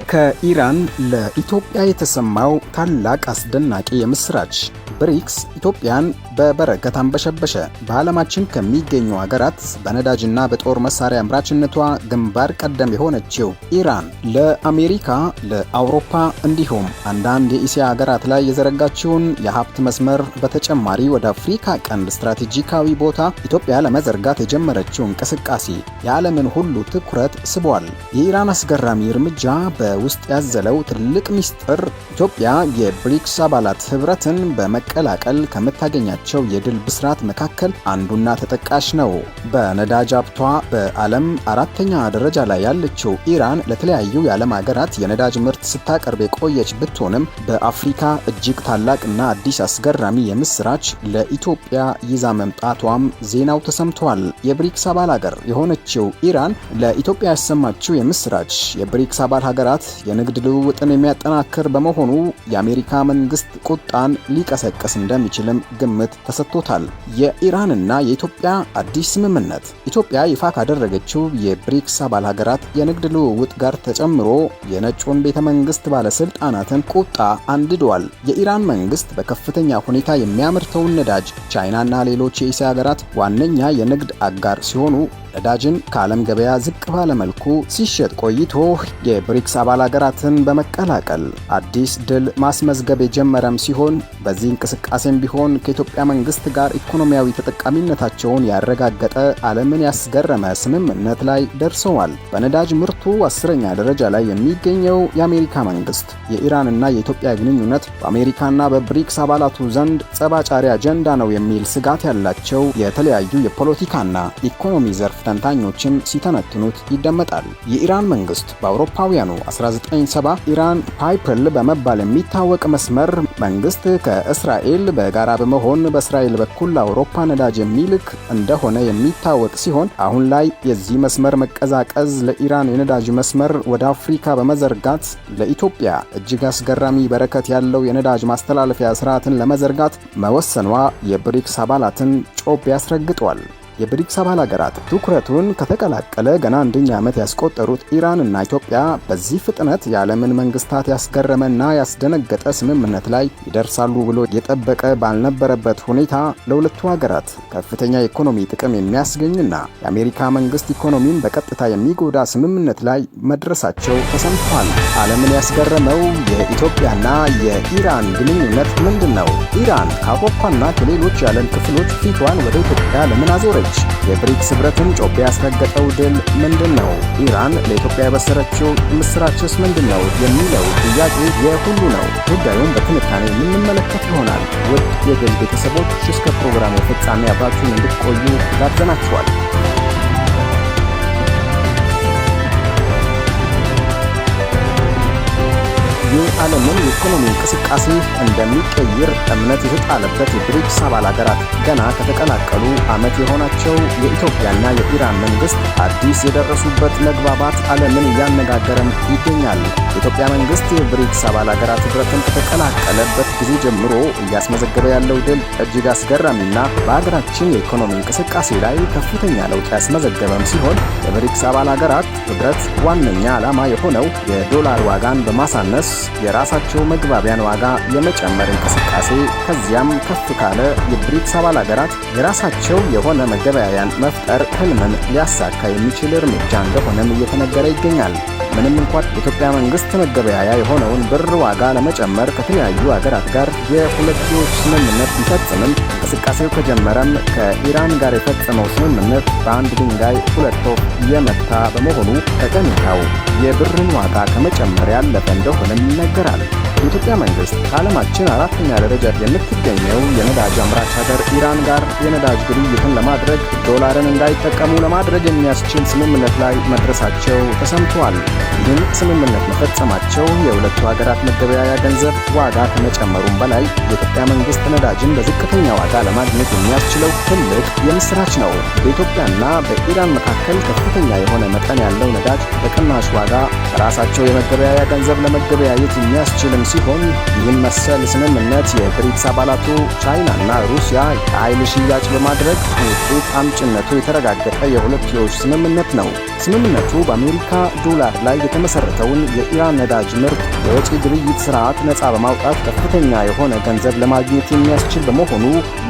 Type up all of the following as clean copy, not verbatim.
ከኢራን ለኢትዮጵያ የተሰማው ታላቅ አስደናቂ የምስራች። ብሪክስ ኢትዮጵያን በበረከት አንበሸበሸ። በዓለማችን ከሚገኙ ሀገራት በነዳጅና በጦር መሳሪያ አምራችነቷ ግንባር ቀደም የሆነችው ኢራን ለአሜሪካ፣ ለአውሮፓ እንዲሁም አንዳንድ የእስያ ሀገራት ላይ የዘረጋችውን የሀብት መስመር በተጨማሪ ወደ አፍሪካ ቀንድ ስትራቴጂካዊ ቦታ ኢትዮጵያ ለመዘርጋት የጀመረችው እንቅስቃሴ የዓለምን ሁሉ ትኩረት ስቧል። የኢራን አስገራሚ እርምጃ በውስጥ ያዘለው ትልቅ ሚስጥር ኢትዮጵያ የብሪክስ አባላት ህብረትን በመቀላቀል ከምታገኛቸው የድል ብስራት መካከል አንዱና ተጠቃሽ ነው። በነዳጅ ሀብቷ በዓለም አራተኛ ደረጃ ላይ ያለችው ኢራን ለተለያዩ የዓለም ሀገራት የነዳጅ ምርት ስታቀርብ የቆየች ብትሆንም በአፍሪካ እጅግ ታላቅና አዲስ አስገራሚ የምስራች ለኢትዮጵያ ይዛ መምጣቷም ዜናው ተሰምቷል። የብሪክስ አባል ሀገር የሆነችው ኢራን ለኢትዮጵያ ያሰማችው የምስራች የብሪክስ አባል ሀገራት የንግድ ልውውጥን የሚያጠናክር በመሆኑ የአሜሪካ መንግስት ቁጣን ሊቀሰቅስ እንደሚችልም ግምት ተሰጥቶታል። የኢራንና የኢትዮጵያ አዲስ ስምምነት ኢትዮጵያ ይፋ ካደረገችው የብሪክስ አባል ሀገራት የንግድ ልውውጥ ጋር ተጨምሮ የነጩን ቤተ መንግስት ባለስልጣናትን ቁጣ አንድዷል። የኢራን መንግስት በከፍተኛ ሁኔታ የሚያመርተውን ነዳጅ ቻይናና ሌሎች የእስያ ሀገራት ዋነኛ የንግድ አጋር ሲሆኑ ነዳጅን ከዓለም ገበያ ዝቅ ባለ መልኩ ሲሸጥ ቆይቶ የብሪክስ አባል ሀገራትን በመቀላቀል አዲስ ድል ማስመዝገብ የጀመረም ሲሆን በዚህ እንቅስቃሴም ቢሆን ከኢትዮጵያ መንግስት ጋር ኢኮኖሚያዊ ተጠቃሚነታቸውን ያረጋገጠ ዓለምን ያስገረመ ስምምነት ላይ ደርሰዋል። በነዳጅ ምርቱ 10ኛ ደረጃ ላይ የሚገኘው የአሜሪካ መንግስት የኢራንና የኢትዮጵያ ግንኙነት በአሜሪካና በብሪክስ አባላቱ ዘንድ ጸባጫሪ አጀንዳ ነው የሚል ስጋት ያላቸው የተለያዩ የፖለቲካና ኢኮኖሚ ዘርፍ ተንታኞችም ሲተነትኑት ይደመጣል። የኢራን መንግስት በአውሮፓውያኑ 1970 ኢራን ፓይፕል በመባል የሚታወቅ መስመር መንግስት ከእስራኤል በጋራ በመሆን በእስራኤል በኩል ለአውሮፓ ነዳጅ የሚልክ እንደሆነ የሚታወቅ ሲሆን አሁን ላይ የዚህ መስመር መቀዛቀዝ ለኢራን የነዳጅ መስመር ወደ አፍሪካ በመዘርጋት ለኢትዮጵያ እጅግ አስገራሚ በረከት ያለው የነዳጅ ማስተላለፊያ ስርዓትን ለመዘርጋት መወሰኗ የብሪክስ አባላትን ጮቤ ያስረግጧል። የብሪክስ አባል ሀገራት ትኩረቱን ከተቀላቀለ ገና አንደኛ ዓመት ያስቆጠሩት ኢራንና ኢትዮጵያ በዚህ ፍጥነት የዓለምን መንግስታት ያስገረመና ያስደነገጠ ስምምነት ላይ ይደርሳሉ ብሎ የጠበቀ ባልነበረበት ሁኔታ ለሁለቱ ሀገራት ከፍተኛ የኢኮኖሚ ጥቅም የሚያስገኝና የአሜሪካ መንግስት ኢኮኖሚን በቀጥታ የሚጎዳ ስምምነት ላይ መድረሳቸው ተሰምቷል። ዓለምን ያስገረመው የኢትዮጵያና የኢራን ግንኙነት ምንድን ነው? ኢራን ከአውሮፓና ከሌሎች የዓለም ክፍሎች ፊቷን ወደ ኢትዮጵያ ለምን አዞረች? የብሪክስ ህብረትን ጮቤ ያስረገጠው ድል ምንድን ነው? ኢራን ለኢትዮጵያ የበሰረችው ምስራችስ ምንድን ነው የሚለው ጥያቄ የሁሉ ነው። ጉዳዩን በትንታኔ የምንመለከት ይሆናል። ውድ የግል ቤተሰቦች እስከ ፕሮግራሙ ፍጻሜ አብራችሁን እንድትቆዩ ጋብዘናችኋል። የዓለምን የኢኮኖሚ እንቅስቃሴ እንደሚቀይር እምነት የተጣለበት የብሪክስ አባል ሀገራት ገና ከተቀላቀሉ ዓመት የሆናቸው የኢትዮጵያና የኢራን መንግስት አዲስ የደረሱበት መግባባት ዓለምን እያነጋገረም ይገኛል። የኢትዮጵያ መንግስት የብሪክስ አባል ሀገራት ህብረትን ከተቀላቀለበት ጊዜ ጀምሮ እያስመዘገበ ያለው ድል እጅግ አስገራሚና በሀገራችን የኢኮኖሚ እንቅስቃሴ ላይ ከፍተኛ ለውጥ ያስመዘገበም ሲሆን የብሪክስ አባል ሀገራት ህብረት ዋነኛ ዓላማ የሆነው የዶላር ዋጋን በማሳነስ የራሳቸው መግባቢያን ዋጋ የመጨመር እንቅስቃሴ ከዚያም ከፍ ካለ የብሪክስ አባል ሀገራት የራሳቸው የሆነ መገበያያን መፍጠር ህልምን ሊያሳካ የሚችል እርምጃ እንደሆነም እየተነገረ ይገኛል። ምንም እንኳን የኢትዮጵያ መንግስት መገበያያ የሆነውን ብር ዋጋ ለመጨመር ከተለያዩ ሀገራት ጋር የሁለትዮሽ ስምምነት ቢፈጽምም እንቅስቃሴው ከጀመረም ከኢራን ጋር የፈጸመው ስምምነት በአንድ ድንጋይ ሁለት ወፍ የመታ በመሆኑ ጠቀሜታው የብርን ዋጋ ከመጨመር ያለፈ እንደሆነም ይነገራል። የኢትዮጵያ መንግስት ከዓለማችን አራተኛ ደረጃ የምትገኘው የነዳጅ አምራች ሀገር ኢራን ጋር የነዳጅ ግብይትን ለማድረግ ዶላርን እንዳይጠቀሙ ለማድረግ የሚያስችል ስምምነት ላይ መድረሳቸው ተሰምቷል። ይህን ስምምነት መፈጸማቸው የሁለቱ ሀገራት መገበያያ ገንዘብ ዋጋ ከመጨመሩም በላይ የኢትዮጵያ መንግስት ነዳጅን በዝቅተኛ ዋጋ ለማግኘት የሚያስችለው ትልቅ የምስራች ነው። በኢትዮጵያና በኢራን መካከል ከፍተኛ የሆነ መጠን ያለው ነዳጅ በቅናሽ ዋጋ ራሳቸው የመገበያያ ገንዘብ ለመገበያየት የሚያስችልም ሲሆን ይህን መሰል ስምምነት የብሪክስ አባላቱ ቻይናና ሩሲያ የኃይል ሽያጭ በማድረግ ውጤት አምጭነቱ የተረጋገጠ የሁለትዮሽ ስምምነት ነው። ስምምነቱ በአሜሪካ ዶላር ላይ የተመሰረተውን የኢራን ነዳጅ ምርት የወጪ ግብይት ስርዓት ነፃ በማውጣት ከፍተኛ የሆነ ገንዘብ ለማግኘት የሚያስችል በመሆኑ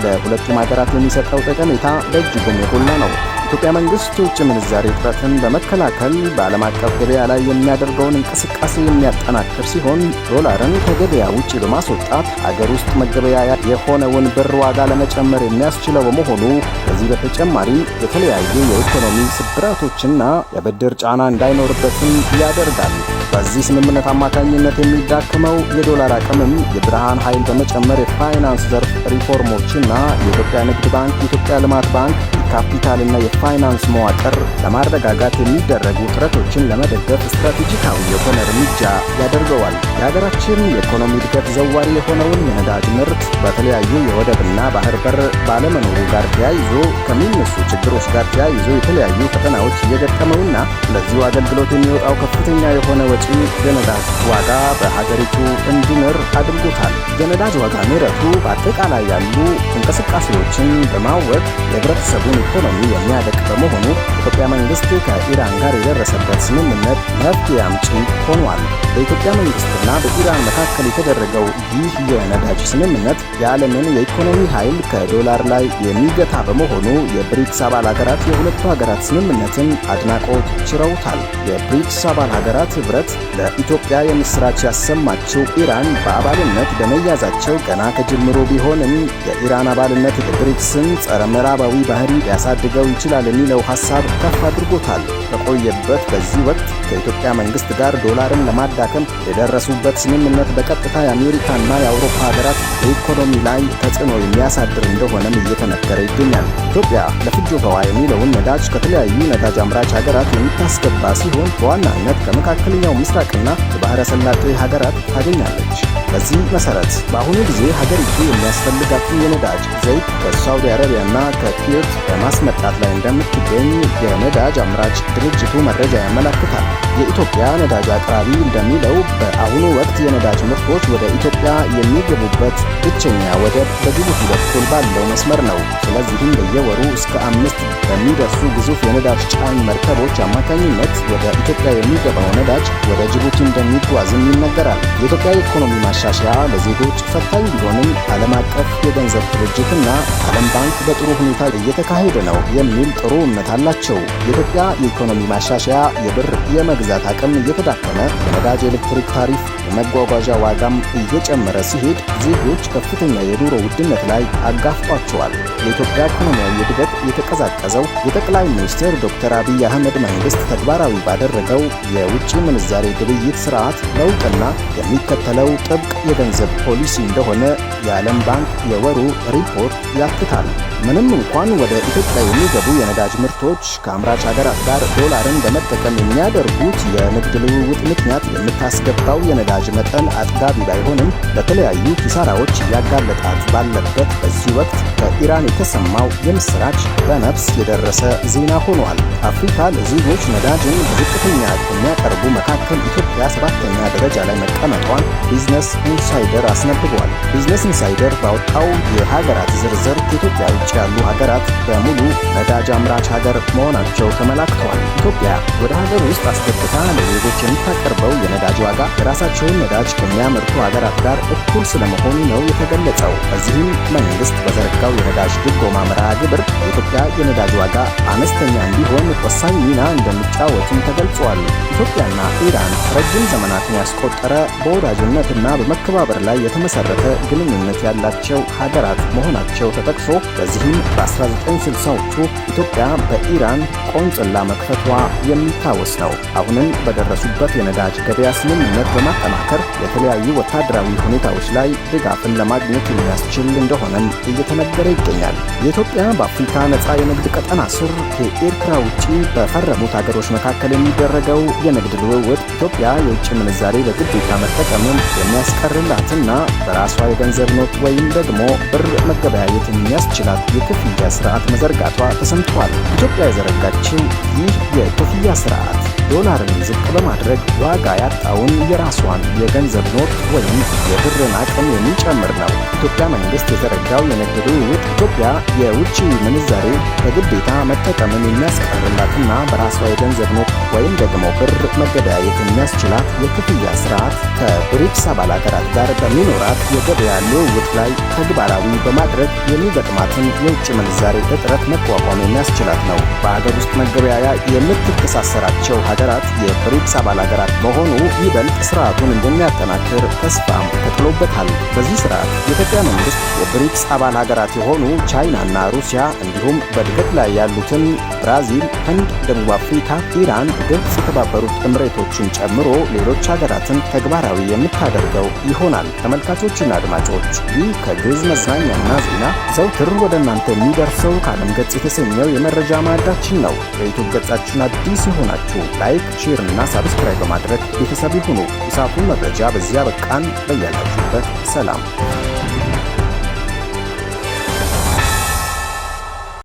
ለሁለቱም ሀገራት የሚሰጠው ጠቀሜታ በእጅጉም የጎላ ነው። የኢትዮጵያ መንግስት የውጭ ምንዛሬ እጥረትን በመከላከል በዓለም አቀፍ ገበያ ላይ የሚያደርገውን እንቅስቃሴ የሚያጠናክር ሲሆን ዶላርን ከገበያ ውጭ በማስወጣት አገር ውስጥ መገበያያ የሆነውን ብር ዋጋ ለመጨመር የሚያስችለው በመሆኑ ከዚህ በተጨማሪ የተለያዩ የኢኮኖሚ ስብራቶችና የብድር ጫና እንዳይኖርበትም ያደርጋል። በዚህ ስምምነት አማካኝነት የሚዳክመው የዶላር አቅምም የብርሃን ኃይል በመጨመር የፋይናንስ ዘርፍ ሪፎርሞችና የኢትዮጵያ ንግድ ባንክ፣ የኢትዮጵያ ልማት ባንክ ካፒታልና የፋይናንስ መዋቅር ለማረጋጋት የሚደረጉ ጥረቶችን ለመደገፍ ስትራቴጂካዊ የሆነ እርምጃ ያደርገዋል። የሀገራችን የኢኮኖሚ እድገት ዘዋሪ የሆነውን የነዳጅ ምርት በተለያዩ የወደብና ባህር በር ባለመኖሩ ጋር ተያይዞ ከሚነሱ ችግሮች ጋር ተያይዞ የተለያዩ ፈተናዎች እየገጠመውና ለዚሁ አገልግሎት የሚወጣው ከፍተኛ የሆነ ወጪ የነዳጅ ዋጋ በሀገሪቱ እንዲንር አድርጎታል። የነዳጅ ዋጋ ንረቱ በአጠቃላይ ያሉ እንቅስቃሴዎችን በማወቅ የህብረተሰቡን ኢኮኖሚ የሚያደቅ በመሆኑ የኢትዮጵያ መንግስት ከኢራን ጋር የደረሰበት ስምምነት መፍትሄ አምጪ ሆኗል። በኢትዮጵያ መንግስትና በኢራን መካከል የተደረገው ይህ የነዳጅ ስምምነት የዓለምን የኢኮኖሚ ኃይል ከዶላር ላይ የሚገታ በመሆኑ የብሪክስ አባል ሀገራት የሁለቱ ሀገራት ስምምነትን አድናቆት ችረውታል። የብሪክስ አባል ሀገራት ህብረት ለኢትዮጵያ የምስራች ያሰማችው ኢራን በአባልነት በመያዛቸው ገና ከጅምሮ ቢሆንም የኢራን አባልነት የብሪክስን ጸረ ምዕራባዊ ባህሪ ሊያሳድገው ይችላል የሚለው ሐሳብ ከፍ አድርጎታል። በቆየበት በዚህ ወቅት ከኢትዮጵያ መንግስት ጋር ዶላርን ለማዳከም የደረሱበት ስምምነት በቀጥታ የአሜሪካና የአውሮፓ ሀገራት በኢኮኖሚ ላይ ተጽዕኖ የሚያሳድር እንደሆነም እየተነገረ ይገኛል። ኢትዮጵያ ለፍጆታዋ የሚለውን ነዳጅ ከተለያዩ ነዳጅ አምራች ሀገራት የምታስገባ ሲሆን በዋናነት ከመካከለኛው ምስራቅና የባህረ ሰላጤ ሀገራት ታገኛለች። በዚህ መሰረት በአሁኑ ጊዜ ሀገሪቱ የሚያስፈልጋትን የነዳጅ ዘይት ከሳውዲ አረቢያና ከኩዌት በማስመጣት ላይ እንደምትገኝ የነዳጅ አምራች ድርጅቱ መረጃ ያመለክታል። የኢትዮጵያ ነዳጅ አቅራቢ እንደሚለው በአሁኑ ወቅት የነዳጅ ምርቶች ወደ ኢትዮጵያ የሚገቡበት ብቸኛ ወደብ በጅቡቲ በኩል ባለው መስመር ነው። ስለዚህም በየወሩ እስከ 5 በሚደርሱ ግዙፍ የነዳጅ ጫኝ መርከቦች አማካኝነት ወደ ኢትዮጵያ የሚገባው ነዳጅ ወደ ጅቡቲ እንደሚጓዝም ይነገራል። የኢትዮጵያ የኢኮኖሚ ማሻሻያ ለዜጎች ፈታኝ ቢሆንም ዓለም አቀፍ የገንዘብ ድርጅትና ዓለም ባንክ በጥሩ ሁኔታ እየተካሄደ ነው የሚል ጥሩ እምነት አላቸው። የኢትዮጵያ የኢኮኖሚ ማሻሻያ የብር የመግዛት አቅም እየተዳከመ የነዳጅ ኤሌክትሪክ ታሪፍ የመጓጓዣ ዋጋም እየጨመረ ሲሄድ ዜጎች ከፍተኛ የኑሮ ውድነት ላይ አጋፍጧቸዋል። የኢትዮጵያ ኢኮኖሚያዊ እድገት የተቀዛቀዘው የጠቅላይ ሚኒስትር ዶክተር አብይ አህመድ መንግስት ተግባራዊ ባደረገው የውጭ ምንዛሬ ግብይት ስርዓት ለውጥና የሚከተለው ጥብቅ የገንዘብ ፖሊሲ እንደሆነ የዓለም ባንክ የወሩ ሪፖርት ያትታል። ምንም እንኳን ወደ ኢትዮጵያ የሚገቡ የነዳጅ ምርቶች ከአምራች ሀገራት ጋር ዶላርን በመጠቀም የሚያደርጉት የንግድ ልውውጥ ምክንያት የምታስገባው የነዳጅ መጠን አጥጋቢ ባይሆንም በተለያዩ ኪሳራዎች ያጋለጣት ባለበት በዚህ ወቅት ከኢራን የተሰማው የምስራች በነፍስ የደረሰ ዜና ሆኗል። አፍሪካ ለዜጎች ነዳጅን በዝቅተኛ ከሚያቀርቡ መካከል ኢትዮጵያ 7ኛ ደረጃ ላይ መቀመጧን ቢዝነስ ኢንሳይደር አስነብቧል። ቢዝነስ ኢንሳይደር ባወጣው የሀገራት ዝርዝር ከኢትዮጵያ ውጭ ያሉ ሀገራት በሙሉ ነዳጅ አምራች ሀገር መሆናቸው ተመላክተዋል። ኢትዮጵያ ወደ ሀገር ውስጥ አስገብታ ለዜጎች የምታቀርበው የነዳጅ ዋጋ የራሳቸውን ነዳጅ ከሚያመርቱ ሀገራት ጋር እኩል ስለመሆኑ ነው የተገለጸው። በዚህም መንግስት በዘረጋው የነዳጅ ድጎማ መርሃ ግብር የኢትዮጵያ የነዳጅ ዋጋ አነስተኛ እንዲሆን ወሳኝ ሚና እንደሚጫወትም ተገልጿል። ኢትዮጵያና ኢራን ረጅም ዘመናትን ያስቆጠረ በወዳጅነትና በመከባበር ላይ የተመሰረተ ግንኙነት ያላቸው ሀገራት መሆናቸው ተጠቅሶ በዚህም በ1960ዎቹ ኢትዮጵያ በኢራን ቆንጽላ መክፈቷ የሚታወስ ነው። አሁንም በደረሱበት የነዳጅ ገበያ ስምምነት በማጠናከር የተለያዩ ወታደራዊ ሁኔታዎች ላይ ድጋፍን ለማግኘት የሚያስችል እንደሆነም እየተነገረ ይገኛል። የኢትዮጵያ በአፍሪካ ነፃ የንግድ ቀጠና ስር ከኤርትራ ውጪ በፈረሙት ሀገሮች መካከል የሚደረገው የንግድ ልውውጥ ኢትዮጵያ የውጭ ምንዛሬ በግዴታ መጠቀምን የሚያስከትል የሚያስቀርላትና በራሷ የገንዘብ ኖት ወይም ደግሞ ብር መገበያየት የሚያስችላት የክፍያ ስርዓት መዘርጋቷ ተሰምቷል። ኢትዮጵያ የዘረጋችው ይህ የክፍያ ስርዓት ዶላርን ዝቅ በማድረግ ዋጋ ያጣውን የራሷን የገንዘብ ኖት ወይም የብርን አቅም የሚጨምር ነው። ኢትዮጵያ መንግስት የዘረጋው የንግድ ልውውጥ ኢትዮጵያ የውጭ ምንዛሬ በግዴታ መጠቀምን የሚያስቀርላትና በራሷ የገንዘብ ኖት ወይም ደግሞ ብር መገበያየት የሚያስችላት የክፍያ ስርዓት ከብሪክስ አባል ሀገራት ጋር በሚኖራት የገበያ ልውውጥ ላይ ተግባራዊ በማድረግ የሚገጥማትን የውጭ ምንዛሬ እጥረት መቋቋም የሚያስችላት ነው። በሀገር ውስጥ መገበያያ የምትተሳሰራቸው ሀገራት የብሪክስ አባል ሀገራት መሆኑ ይበልጥ ስርዓቱን እንደሚያጠናክር ተስፋም ተጥሎበታል። በዚህ ስርዓት የኢትዮጵያ መንግስት የብሪክስ አባል ሀገራት የሆኑ ቻይናና ሩሲያ እንዲሁም በእድገት ላይ ያሉትን ብራዚል፣ ህንድ፣ ደቡብ አፍሪካ፣ ኢራን፣ ግብጽ፣ የተባበሩት ኤምሬቶችን ጨምሮ ሌሎች ሀገራትን ተግባራዊ የምታደርገው ይሆናል። ተመልካቾችና አድማጮች ይህ ከግዕዝ መዝናኛና ዜና ዘውትር ወደ እናንተ የሚደርሰው ከዓለም ገጽ የተሰኘው የመረጃ ማዕዳችን ነው። በዩቱብ ገጻችን አዲስ የሆናችሁ ላይክ፣ ሼር እና ሳብስክራይብ በማድረግ ቤተሰብ ይሁኑ። የሰዓቱን መረጃ በዚያ በቃን። በያላችሁበት ሰላም